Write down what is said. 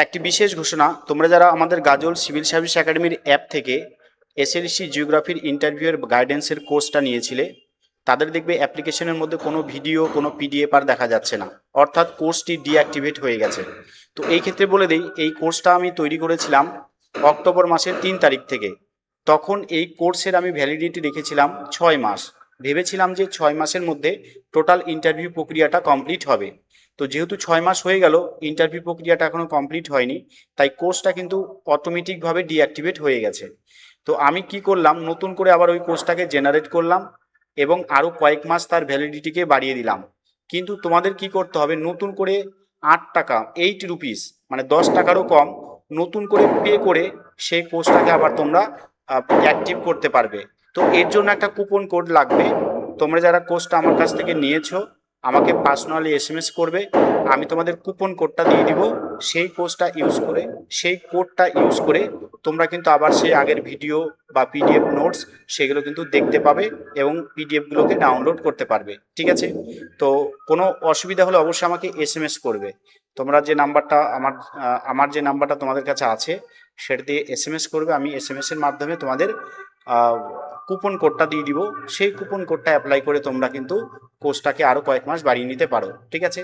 একটি বিশেষ ঘোষণা, তোমরা যারা আমাদের গাজল সিভিল সার্ভিস একাডেমির অ্যাপ থেকে এসএলসি জিওগ্রাফির ইন্টারভিউয়ের গাইডেন্সের কোর্সটা নিয়েছিলে, তাদের দেখবে অ্যাপ্লিকেশনের মধ্যে কোনো ভিডিও কোনো পিডিএফ আর দেখা যাচ্ছে না, অর্থাৎ কোর্সটি ডিঅ্যাক্টিভেট হয়ে গেছে। তো এই ক্ষেত্রে বলে দিই, এই কোর্সটা আমি তৈরি করেছিলাম অক্টোবর মাসের 3 তারিখ থেকে। তখন এই কোর্সের আমি ভ্যালিডিটি রেখেছিলাম 6 মাস। ভেবেছিলাম যে 6 মাসের মধ্যে টোটাল ইন্টারভিউ প্রক্রিয়াটা কমপ্লিট হবে। তো যেহেতু 6 মাস হয়ে গেল, ইন্টারভিউ প্রক্রিয়াটা এখনও কমপ্লিট হয়নি, তাই কোর্সটা কিন্তু অটোমেটিকভাবে ডিঅ্যাক্টিভেট হয়ে গেছে। তো আমি কি করলাম, নতুন করে আবার ওই কোর্সটাকে জেনারেট করলাম এবং আরও কয়েক মাস তার ভ্যালিডিটিকে বাড়িয়ে দিলাম। কিন্তু তোমাদের কি করতে হবে, নতুন করে 8 টাকা, 8 রুপিস, মানে 10 টাকারও কম নতুন করে পে করে সেই কোর্সটাকে আবার তোমরা অ্যাক্টিভ করতে পারবে। তো এর জন্য একটা কুপন কোড লাগবে। তোমরা যারা কোর্সটা আমার কাছ থেকে নিয়েছো, আমাকে পার্সোনালি এসএমএস করবে, আমি তোমাদের কুপন কোডটা দিয়ে দিব। সেই কোডটা ইউজ করে তোমরা কিন্তু আবার সেই আগের ভিডিও বা পিডিএফ নোটস সেগুলো কিন্তু দেখতে পাবে এবং পিডিএফগুলোকে ডাউনলোড করতে পারবে। ঠিক আছে? তো কোনো অসুবিধা হলে অবশ্যই আমাকে এসএমএস করবে। তোমরা যে নাম্বারটা আমার যে নাম্বারটা তোমাদের কাছে আছে সেটা দিয়ে এসএমএস করবে, আমি এসএমএসের মাধ্যমে তোমাদের কুপন কোডটা দিয়ে দিব। সেই কুপন কোডটা অ্যাপ্লাই করে তোমরা কিন্তু কোর্সটাকে আরও কয়েক মাস বাড়িয়ে নিতে পারো। ঠিক আছে?